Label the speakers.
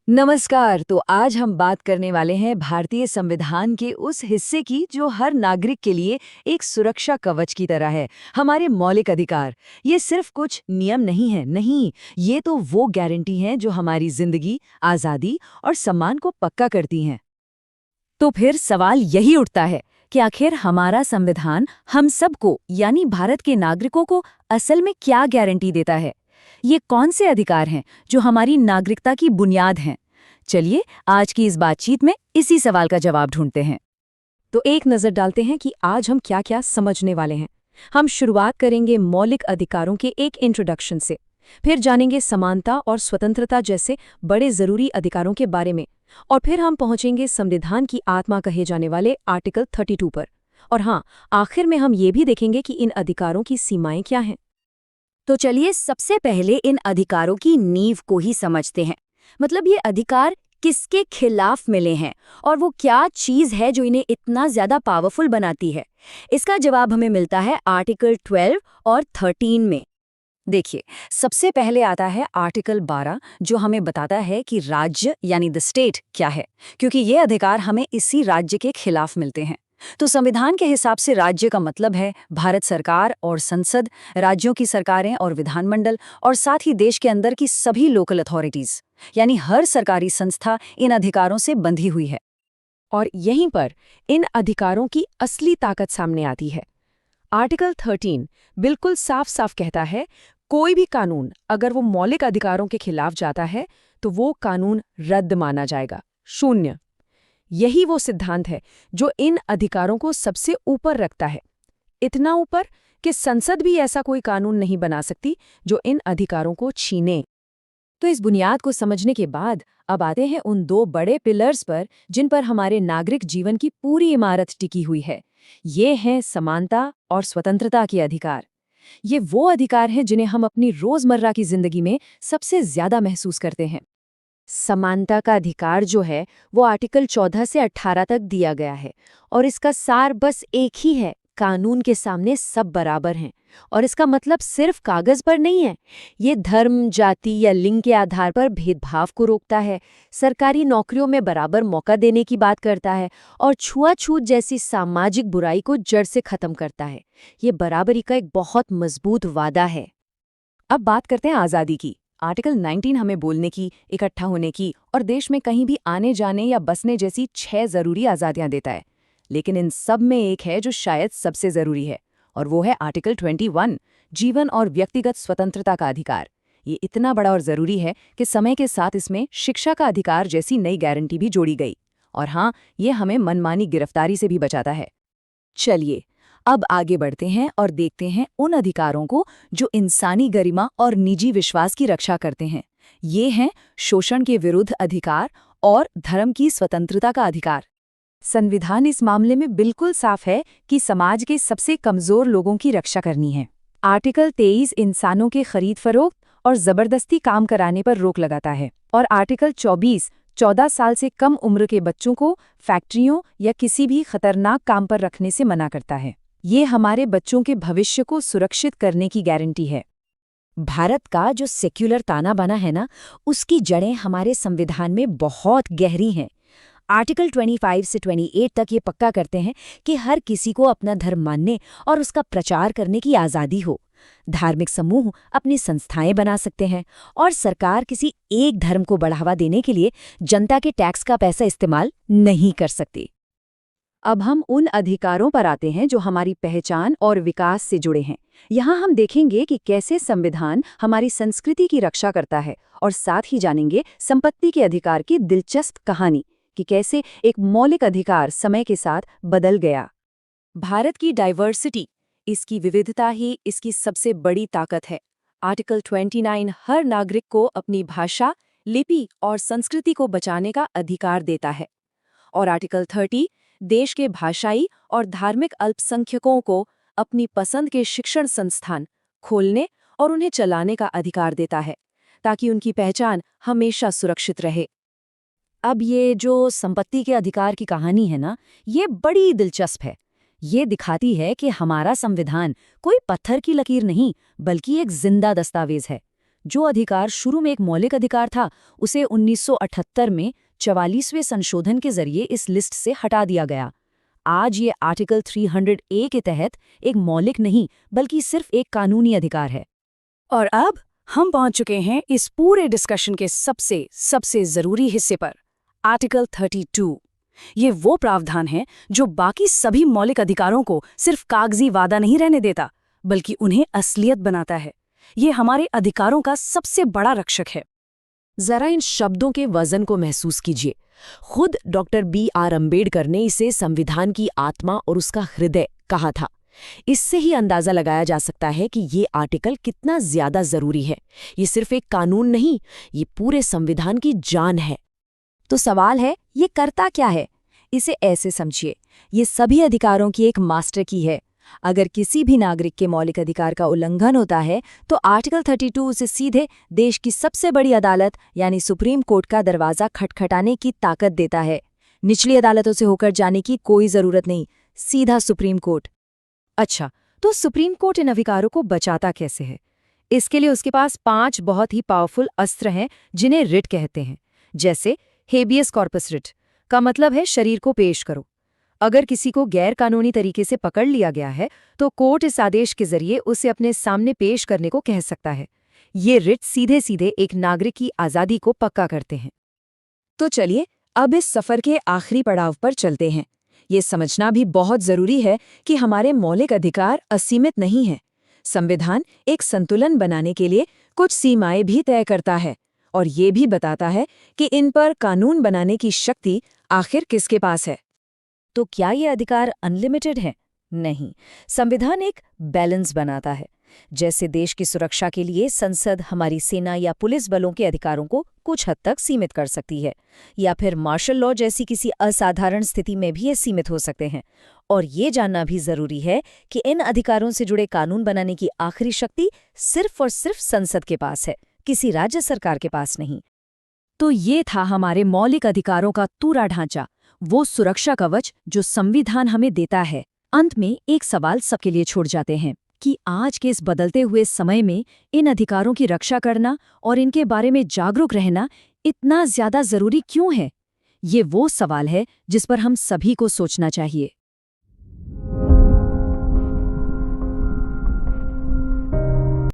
Speaker 1: नमस्कार। तो आज हम बात करने वाले हैं भारतीय संविधान के उस हिस्से की जो हर नागरिक के लिए एक सुरक्षा कवच की तरह है। हमारे मौलिक अधिकार। ये सिर्फ कुछ नियम नहीं है, नहीं, ये तो वो गारंटी हैं जो हमारी जिंदगी, आज़ादी और सम्मान को पक्का करती हैं।
Speaker 2: तो फिर सवाल यही उठता है कि आखिर हमारा संविधान हम सबको यानी भारत के नागरिकों को असल में क्या गारंटी देता है। ये कौन से अधिकार हैं जो हमारी नागरिकता की बुनियाद हैं। चलिए आज की इस बातचीत में इसी सवाल का जवाब ढूंढते हैं।
Speaker 3: तो एक नज़र डालते हैं कि आज हम क्या क्या समझने वाले हैं। हम शुरुआत करेंगे मौलिक अधिकारों के एक इंट्रोडक्शन से, फिर जानेंगे समानता और स्वतंत्रता जैसे बड़े ज़रूरी अधिकारों के बारे में, और फिर हम पहुंचेंगे संविधान की आत्मा कहे जाने वाले आर्टिकल 32 पर। और हाँ, आखिर में हम ये भी देखेंगे कि इन अधिकारों की सीमाएं क्या हैं।
Speaker 2: तो चलिए सबसे पहले इन अधिकारों की नींव को ही समझते हैं। मतलब ये अधिकार किसके खिलाफ मिले हैं और वो क्या चीज़ है जो इन्हें इतना ज़्यादा पावरफुल बनाती है। इसका जवाब हमें मिलता है आर्टिकल 12 और 13 में। देखिए, सबसे पहले आता है आर्टिकल 12 जो हमें बताता है कि राज्य यानी द स्टेट क्या है, क्योंकि ये अधिकार हमें इसी राज्य के खिलाफ मिलते हैं। तो संविधान के हिसाब से राज्य का मतलब है भारत सरकार और संसद, राज्यों की सरकारें और विधानमंडल, और साथ ही देश के अंदर की सभी लोकल अथॉरिटीज, यानी हर सरकारी संस्था इन अधिकारों से बंधी हुई है।
Speaker 3: और यहीं पर इन अधिकारों की असली ताकत सामने आती है। आर्टिकल 13 बिल्कुल साफ साफ कहता है, कोई भी कानून अगर वो मौलिक अधिकारों के खिलाफ जाता है तो वो कानून रद्द माना जाएगा, शून्य। यही वो सिद्धांत है जो इन अधिकारों को सबसे ऊपर रखता है, इतना ऊपर कि संसद भी ऐसा कोई कानून नहीं बना सकती जो इन अधिकारों को छीने। तो इस बुनियाद को समझने के बाद अब आते हैं उन दो बड़े पिलर्स पर जिन पर हमारे नागरिक जीवन की पूरी इमारत टिकी हुई है। ये हैं समानता और स्वतंत्रता के अधिकार। ये वो अधिकार हैं जिन्हें हम अपनी रोजमर्रा की जिंदगी में सबसे ज्यादा महसूस करते हैं। समानता का अधिकार जो है वो आर्टिकल 14 से 18 तक दिया गया है, और इसका सार बस एक ही है, कानून के सामने सब बराबर हैं। और इसका मतलब सिर्फ कागज पर नहीं है, ये धर्म, जाति या लिंग के आधार पर भेदभाव को रोकता है, सरकारी नौकरियों में बराबर मौका देने की बात करता है, और छुआछूत जैसी सामाजिक बुराई को जड़ से खत्म करता है। ये बराबरी का एक बहुत मजबूत वादा है। अब बात करते हैं आज़ादी की। आर्टिकल 19 हमें बोलने की, इकट्ठा होने की और देश में कहीं भी आने जाने या बसने जैसी 6 ज़रूरी आज़ादियां देता है। लेकिन इन सब में एक है जो शायद सबसे ज़रूरी है, और वो है आर्टिकल 21, जीवन और व्यक्तिगत स्वतंत्रता का अधिकार। ये इतना बड़ा और ज़रूरी है कि समय के साथ इसमें शिक्षा का अधिकार जैसी नई गारंटी भी जोड़ी गई। और हाँ, ये हमें मनमानी गिरफ्तारी से भी बचाता है। चलिए अब आगे बढ़ते हैं और देखते हैं उन अधिकारों को जो इंसानी गरिमा और निजी विश्वास की रक्षा करते हैं। ये हैं शोषण के विरुद्ध अधिकार और धर्म की स्वतंत्रता का अधिकार। संविधान इस मामले में बिल्कुल साफ है कि समाज के सबसे कमजोर लोगों की रक्षा करनी है। आर्टिकल 23 इंसानों के खरीद फरोख्त और जबरदस्ती काम कराने पर रोक लगाता है, और आर्टिकल 24 14 साल से कम उम्र के बच्चों को फैक्ट्रियों या किसी भी खतरनाक काम पर रखने से मना करता है। ये हमारे बच्चों के भविष्य को सुरक्षित करने की गारंटी है। भारत का जो सेक्युलर ताना बाना है ना, उसकी जड़ें हमारे संविधान में बहुत गहरी हैं। आर्टिकल 25 से 28 तक ये पक्का करते हैं कि हर किसी को अपना धर्म मानने और उसका प्रचार करने की आज़ादी हो। धार्मिक समूह अपनी संस्थाएं बना सकते हैं, और सरकार किसी एक धर्म को बढ़ावा देने के लिए जनता के टैक्स का पैसा इस्तेमाल नहीं कर सकती। अब हम उन अधिकारों पर आते हैं जो हमारी पहचान और विकास से जुड़े हैं। यहाँ हम देखेंगे कि कैसे संविधान हमारी संस्कृति की रक्षा करता है, और साथ ही जानेंगे संपत्ति के अधिकार की दिलचस्प कहानी कि कैसे एक मौलिक अधिकार समय के साथ बदल गया। भारत की डाइवर्सिटी, इसकी विविधता ही इसकी सबसे बड़ी ताकत है। आर्टिकल 29 हर नागरिक को अपनी भाषा, लिपि और संस्कृति को बचाने का अधिकार देता है, और आर्टिकल 30 देश के भाषाई और धार्मिक अल्पसंख्यकों को अपनी पसंद के शिक्षण संस्थान खोलने और उन्हें चलाने का अधिकार देता है, ताकि उनकी पहचान हमेशा सुरक्षित रहे। अब ये जो संपत्ति के अधिकार की कहानी है ना, ये बड़ी दिलचस्प है। ये दिखाती है कि हमारा संविधान कोई पत्थर की लकीर नहीं, बल्कि एक जिंदा दस्तावेज है
Speaker 2: जो अधिकार शुरू में एक मौलिक अधिकार था, उसे 1978 में 44वें संशोधन के जरिए इस लिस्ट से हटा दिया गया। आज ये आर्टिकल 300A के तहत एक मौलिक नहीं बल्कि सिर्फ एक कानूनी अधिकार है।
Speaker 3: और अब हम पहुंच चुके हैं इस पूरे डिस्कशन के सबसे जरूरी हिस्से पर, आर्टिकल 32। ये वो प्रावधान है जो बाकी सभी मौलिक अधिकारों को सिर्फ कागजी वादा नहीं रहने देता, बल्कि उन्हें असलियत बनाता है। ये हमारे अधिकारों का सबसे बड़ा रक्षक है। जरा इन शब्दों के वजन को महसूस कीजिए। खुद डॉक्टर B.R. अम्बेडकर ने इसे संविधान की आत्मा और उसका हृदय कहा था। इससे ही अंदाजा लगाया जा सकता है कि ये आर्टिकल कितना ज्यादा जरूरी है। ये सिर्फ एक कानून नहीं, ये पूरे संविधान की जान है।
Speaker 2: तो सवाल है, ये करता क्या है? इसे ऐसे समझिए, ये सभी अधिकारों की एक मास्टर की है। अगर किसी भी नागरिक के मौलिक अधिकार का उल्लंघन होता है तो आर्टिकल 32 उसे सीधे देश की सबसे बड़ी अदालत यानी सुप्रीम कोर्ट का दरवाजा खटखटाने की ताकत देता है। निचली अदालतों से होकर जाने की कोई जरूरत नहीं, सीधा सुप्रीम कोर्ट।
Speaker 3: अच्छा, तो सुप्रीम कोर्ट इन अधिकारों को बचाता कैसे है? इसके लिए उसके पास 5 बहुत ही पावरफुल अस्त्र हैं जिन्हें रिट कहते हैं। जैसे हेबियस कॉर्पस रिट का मतलब है शरीर को पेश करो। अगर किसी को गैर कानूनी तरीके से पकड़ लिया गया है तो कोर्ट इस आदेश के जरिए उसे अपने सामने पेश करने को कह सकता है। ये रिट सीधे सीधे एक नागरिक की आज़ादी को पक्का करते हैं।
Speaker 1: तो चलिए अब इस सफर के आखिरी पड़ाव पर चलते हैं। ये समझना भी बहुत जरूरी है कि हमारे मौलिक अधिकार असीमित नहीं हैं। संविधान एक संतुलन बनाने के लिए कुछ सीमाएं भी तय करता है और ये भी बताता है कि इन पर कानून बनाने की शक्ति आखिर किसके पास है।
Speaker 2: तो क्या ये अधिकार अनलिमिटेड है? नहीं, संविधान एक बैलेंस बनाता है। जैसे देश की सुरक्षा के लिए संसद हमारी सेना या पुलिस बलों के अधिकारों को कुछ हद तक सीमित कर सकती है, या फिर मार्शल लॉ जैसी किसी असाधारण स्थिति में भी ये सीमित हो सकते हैं। और ये जानना भी जरूरी है कि इन अधिकारों से जुड़े कानून बनाने की आखिरी शक्ति सिर्फ और सिर्फ संसद के पास है, किसी राज्य सरकार के पास नहीं।
Speaker 1: तो ये था हमारे मौलिक अधिकारों का पूरा ढांचा, वो सुरक्षा कवच जो संविधान हमें देता है। अंत में एक सवाल सबके लिए छोड़ जाते हैं कि आज के इस बदलते हुए समय में इन अधिकारों की रक्षा करना और इनके बारे में जागरूक रहना इतना ज्यादा जरूरी क्यों है? ये वो सवाल है जिस पर हम सभी को सोचना चाहिए।